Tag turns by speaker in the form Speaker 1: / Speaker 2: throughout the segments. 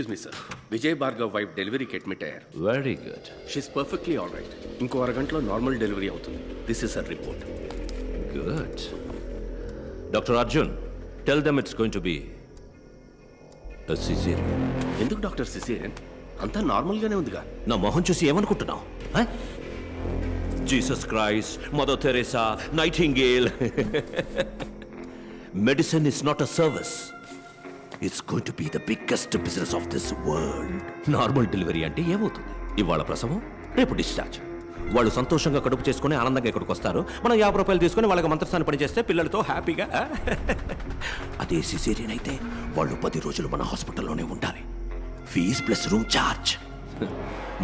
Speaker 1: Excuse me sir, Vijay Bhargav wife డెలివరీకి admit అయ్యారు.
Speaker 2: Very good.
Speaker 1: She's perfectly all right. ఇంకో అరగంటలో నార్మల్ డెలివరీ అవుతుంది. This is a report.
Speaker 2: Good. Doctor Arjun, tell them it's going to be a cesarean.
Speaker 1: ఎందుకు doctor caesarean? అంతా నార్మల్గానే ఉందిగా.
Speaker 2: నా మొహం చూసి ఏమనుకుంటున్నావు? Jesus Christ, mother Teresa, nightingale. Medicine is not a service. It's going to be the biggest business of this world. Normal delivery అంటే ఏమవుతుంది? ఇవాళ ప్రసవం, రేపు డిశ్చార్జ్. వాళ్ళు సంతోషంగా కడుపు చేసుకుని ఆనందంగా ఇక్కడికి వస్తారు. మనం 50 రూపాయలు తీసుకుని వాళ్ళకి మంత్రస్థానం పని చేస్తే పిల్లలతో హ్యాపీగా. అదే సిజేరియన్ అయితే వాళ్ళు 10 రోజులు మన హాస్పిటల్లోనే ఉండాలి. Fees plus room charge.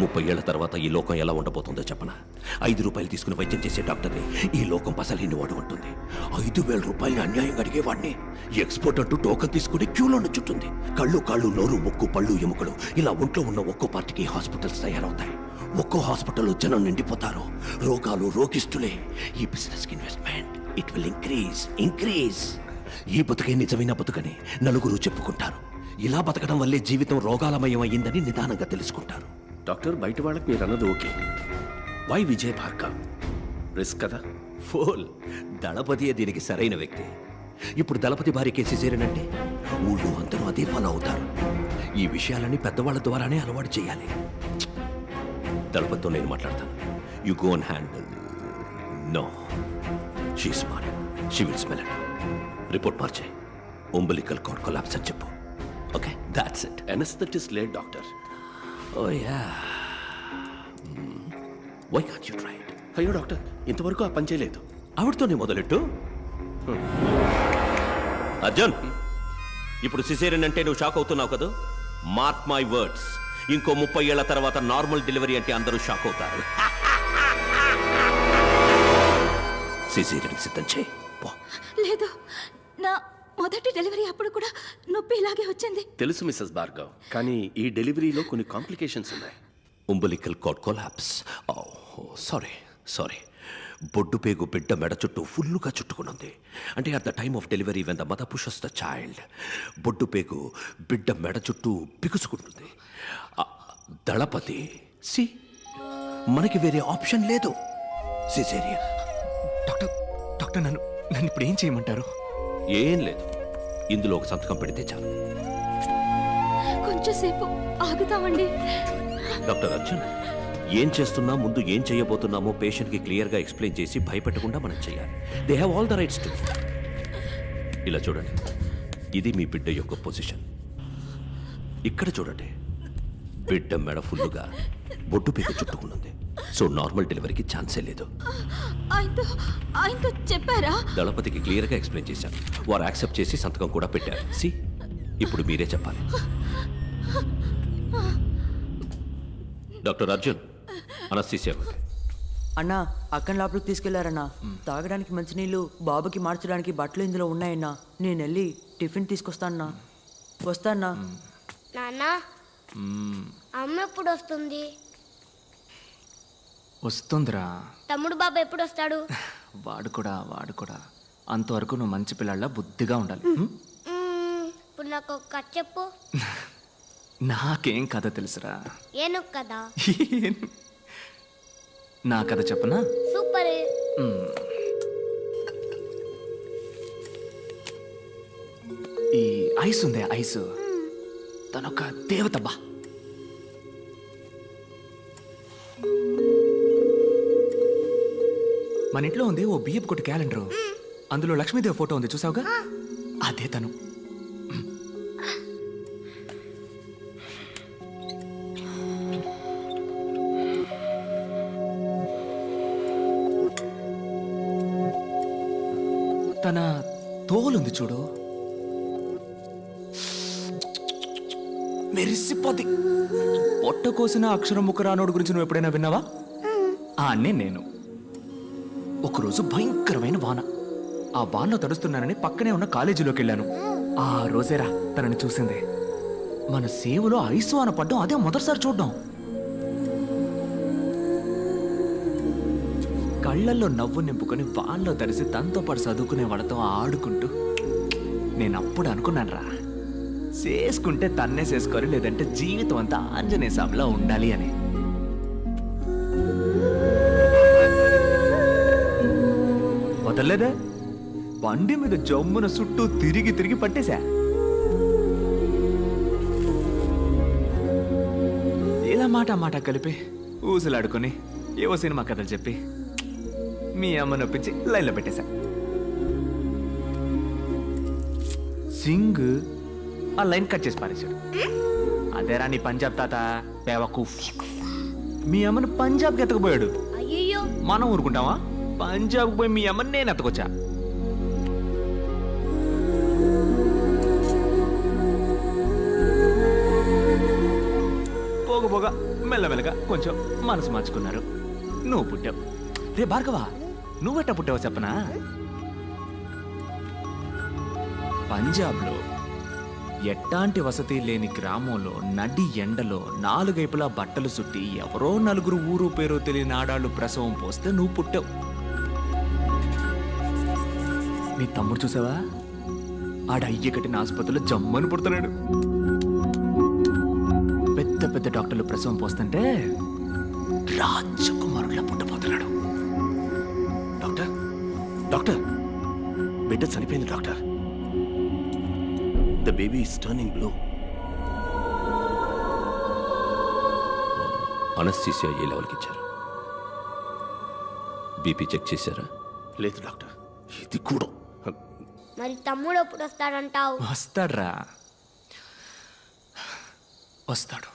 Speaker 2: 30 ఏళ్ల తర్వాత ఈ లోకం ఎలా ఉండబోతుందో చెప్పనా? 5 రూపాయలు తీసుకుని వైద్యం చేసే డాక్టర్ని ఈ లోకం పసలేని వాడు అంటుంది. 5,000 రూపాయలు అన్యాయంగా అడిగేవాడిని ఎక్స్పోర్ట్ అంటూ టోకన్ తీసుకుని క్యూలో నుంచుంటుంది. కళ్ళు కాళ్ళు నోరు ముక్కు పళ్ళు ఎముకలు ఇలా ఒంట్లో ఉన్న ఒక్కో పార్టీకి హాస్పిటల్స్ తయారవుతాయి. ఒక్కో హాస్పిటల్లో జనం నిండిపోతారు. రోగాలు రోగిస్తులే. ఈ బిజినెస్ కి ఇన్వెస్ట్మెంట్ ఇట్ విల్ ఇంక్రీజ్. ఈ బతుకే నిజమైన బతుకని నలుగురు చెప్పుకుంటారు. ఇలా బతకడం వల్లే జీవితం రోగాలమయం అయ్యిందని నిదానంగా తెలుసుకుంటారు.
Speaker 1: డాక్టర్, బయట వాళ్ళకి మీరు అన్నది okay. Why Vijay Bhargav? Risk కదా.
Speaker 2: ఫోల్. దళపతియే దీనికి సరైన వ్యక్తి. ఇప్పుడు దళపతి భార్యకే సిజేరియన్ అంటే ఊళ్ళో అందరూ అదే ఫాలో అవుతారు. ఈ విషయాలని పెద్దవాళ్ళ ద్వారానే అలవాటు చేయాలి. దళపతితో నేను మాట్లాడతాను. You go and handle. No, she smart. She will smell it. Report మార్చే. umbilical cord collapse అని చెప్పు. Okay, that's it.
Speaker 1: Anaesthetist late doctor.
Speaker 2: Oh yeah. Why can't you try it?
Speaker 1: అయ్యో డాక్టర్, ఇంతవరకు ఆ పని చేయలేదు.
Speaker 2: ఆవిడతోనే మొదలెట్టు. అర్జున్, ఇప్పుడు సిజేరియన్ అంటే నువ్వు షాక్ అవుతున్నావు కదా? మార్క్ మై వర్డ్స్, ఇంకో 30 ఏళ్ల తర్వాత నార్మల్ డెలివరీ అంటే అందరూ షాక్ అవుతారు. సిజేరియన్ సిద్ధం చేయి.
Speaker 3: లేదు, నా మొదటి డెలివరీ అప్పుడు కూడా నొప్పి ఇలాగే వచ్చింది.
Speaker 1: తెలుసు మిస్సెస్ భార్గవ్, కానీ ఈ డెలివరీలో కొన్ని కాంప్లికేషన్స్ ఉన్నాయి.
Speaker 2: umbilical cord collapse. సారీ. బొడ్డు పేగు బిడ్డ మెడ చుట్టూ ఫుల్లుగా చుట్టుకునుంది. అంటే at the time of delivery when the mother pushes the child, బొడ్డు పేగు బిడ్డ మెడ చుట్టూ బిగుసుకుంటుంది. దళపతి సి, మనకి వేరే ఆప్షన్ లేదు. సిజేరియన్.
Speaker 4: డాక్టర్ నన్ను ఇప్పుడు ఏం చేయమంటారు?
Speaker 2: ఏం లేదు, ఇందులో ఒక సంతకం పెడితే చాలు.
Speaker 3: కొంచెంసేపు ఆగుతామండి.
Speaker 2: డాక్టర్ అర్జున్, ఏం చేస్తున్నా ముందు ఏం చేయబోతున్నామో పేషెంట్కి క్లియర్గా ఎక్స్ప్లెయిన్ చేసి భయపెట్టకుండా మనం చేయాలి. They have all the rights to. ఇలా చూడండి, ఇది మీ బిడ్డ యొక్క పొజిషన్. ఇక్కడ చూడండి, బిడ్డ మెడ ఫుల్లుగా బొడ్డు పీక చుట్టుకున్నది. సో నార్మల్ డెలివరీకి ఛాన్సే లేదు.
Speaker 3: ఆయనతో చెప్పారా?
Speaker 2: దళపతికి క్లియర్గా ఎక్స్ప్లెయిన్ చేశాను. వారు యాక్సెప్ట్ చేసి సంతకం కూడా పెట్టారు. సి, ఇప్పుడు మీరే చెప్పాలి. Doctor Arjun, anaesthesia.
Speaker 5: అన్నా, అక్కని లోపలికి తీసుకెళ్లారన్నా. తాగడానికి మంచినీళ్ళు, బాబుకి మార్చడానికి బట్టలు ఇందులో ఉన్నాయన్నా. నేను వెళ్ళి టిఫిన్ తీసుకొస్తానన్నా. వస్తానా?
Speaker 6: నాన్న, అమ్మ ఎప్పుడు వస్తుంది?
Speaker 4: వస్తుందిరా.
Speaker 6: తమ్ముడు బాబా ఎప్పుడు వస్తాడు?
Speaker 4: వాడు కూడా అంతవరకు నువ్వు మంచి పిల్లల బుద్ధిగా ఉండాలి.
Speaker 6: ఇప్పుడు నాకు ఒక కథ చెప్పు.
Speaker 4: నాకేం కథ తెలుసురా?
Speaker 6: ఏను కదా.
Speaker 4: నా కథ చెప్పనా?
Speaker 6: సూపర్.
Speaker 4: ఈ ఐస్ ఉందే, ఐస్ తనొక దేవతబ్బా. మన ఇంట్లో ఉంది ఓ బియ్యపు కొట్టు క్యాలెండరు. అందులో లక్ష్మీదేవి ఫోటో ఉంది, చూసావుగా? అదే తను. తన తోలుంది చూడు, మెరిసిపోద్ది. పొట్ట కోసిన అక్షరం ముక్క రానోడు గురించి నువ్వు ఎప్పుడైనా విన్నావా? నేను ఒకరోజు భయంకరమైన వాన. ఆ వానలో తడుస్తున్నానని పక్కనే ఉన్న కాలేజీలోకి వెళ్ళాను. ఆ రోజేరా తనని చూసింది. మన సేవలో ఐసు వాన పడ్డం అదే మొదటిసారి చూడ్డం. కళ్ళల్లో నవ్వు నింపుకొని వానలో తడిసి తనతో పాటు చదువుకునే వాళ్ళతో ఆడుకుంటూ నేను అప్పుడు అనుకున్నాను రా, చేసుకుంటే తన్నే చేసుకోవాలి, లేదంటే జీవితం అంతా ఆంజనేయ స్వామిలా ఉండాలి అని. వదలలేదే, బండి మీద జమ్మున చుట్టూ తిరిగి తిరిగి పట్టేశా. ఇలా మాట కలిపి ఊసులాడుకొని ఏవో సినిమా కథలు చెప్పి మీ అమ్మ నొప్పించి లైన్లో పెట్టేశా. సింగ్ ఆ లైన్ కట్ చేసి పారేశాడు. అదేరా నీ పంజాబ్ తాత బేవకూఫ్. మీ అమ్మని పంజాబ్కి ఎత్తకపోయాడు.
Speaker 6: అయ్యో
Speaker 4: మనం ఊరుకుంటావా? పంజాబ్కి పోయి మీ అమ్మని నేను ఎత్తకొచ్చా. పోగా మెల్లమెల్లగా కొంచెం మనసు మార్చుకున్నారు. నువ్వు పుట్టావు. రే భార్గవా, నువ్వెట్టా పుట్టావో చెప్పనా? పంజాబ్లో ఎట్టాంటి వసతి లేని గ్రామంలో నడి ఎండలో 4 వైపులా బట్టలు సుట్టి ఎవరో 4 ఊరు పేరో తెలియని ఆడాళ్ళు ప్రసవం పోస్తే నువ్వు పుట్టావు. నీ తమ్ముడు చూసావా? ఆడ అయ్య కట్టిన ఆసుపత్రిలో జమ్మని పుడుతున్నాడు. పెద్ద పెద్ద డాక్టర్లు ప్రసవం పోస్తుంటే రాజకుమారులా పుట్టబోతున్నాడు.
Speaker 1: డాక్టర్ డాక్టర్ బిడ్డ చనిపోయింది doctor. The baby is turning blue.
Speaker 2: Anaesthesia ఏ లెవెల్కి ఇచ్చారు? బీపీ చెక్ చేశారా?
Speaker 1: లేదు డాక్టర్, ఇది కూడా.
Speaker 6: మరి తమ్ముడు ఎప్పుడు వస్తాడంటావు?
Speaker 4: వస్తాడ్రా, వస్తాడు.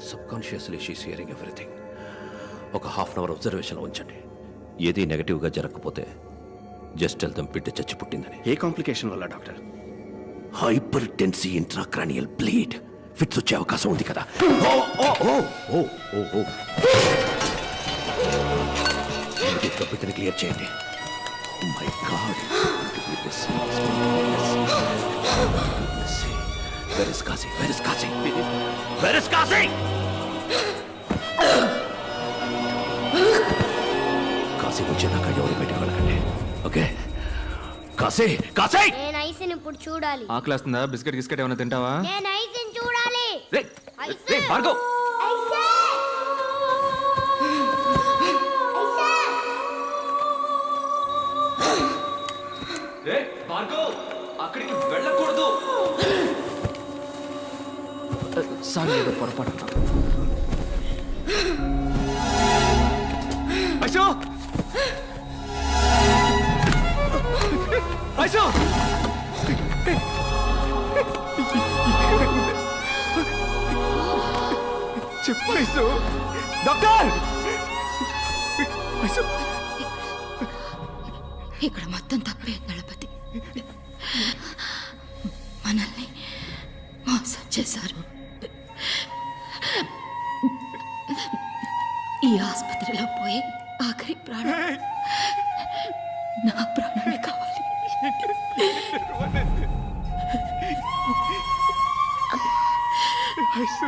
Speaker 2: Subconsciously she's hearing everything. ఒక హాఫ్ అన్ అవర్ అబ్జర్వేషన్లో ఉంచండి. ఏది నెగటివ్గా జరగకపోతే జస్ట్ వెళ్తాం బిడ్డ చచ్చి పుట్టిందని.
Speaker 1: ఏ కాంప్లికేషన్ వల్ల doctor?
Speaker 2: Hyper Tennessee intracranial bleed. Fits వచ్చే అవకాశం ఉంది కదా. ఇతని క్లియర్ చేయండి. Oh my God. Where is Kazi? Where is Kazi? Where is Kazi? Kashi వచ్చేదాకా ఎవరు బయటకు వెళ్ళకండి. ఓకే? కాశీ, కాశీ!
Speaker 6: నేను ఐస్ని ఇప్పుడు చూడాలి.
Speaker 4: ఆకలేస్తుందా? బిస్కెట్ గిస్కెట్ ఏమైనా తింటావా?
Speaker 6: నేను ఐస్ని చూడాలి.
Speaker 4: రే రే భార్గవ్, రే భార్గవ్, అక్కడికి వెళ్ళకూడదు. సారీ, ఏదో పొరపాటు. ఐశో, ఐశో, చెప్పు ఐశో. డాక్టర్, ఐశో.
Speaker 3: ఇక్కడ మొత్తం తప్పే దళపతి. మనల్ని మోసం చేశారు. ఈ ఆసుపత్రిలో పోయి ఆఖరి ప్రాణం నా ప్రాణమే కావాలి.
Speaker 4: ఐశో,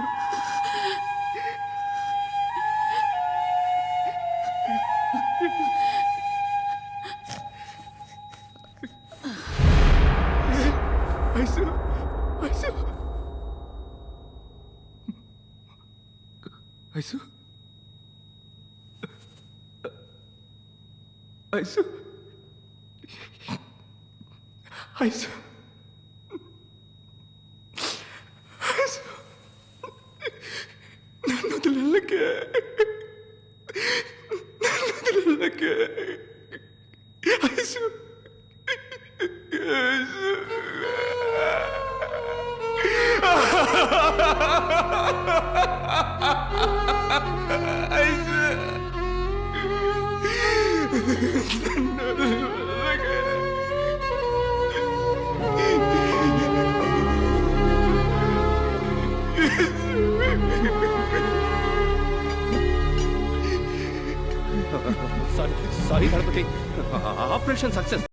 Speaker 4: ఐశో, ఐశో, ఐశో, ఐశో, ఐశో, ఐశో, నన్ను వదిలేళ్ళకే, నన్ను వదిలేళ్ళకే. ఐశో, ఐశో.
Speaker 1: Sorry Ganapati, operation success.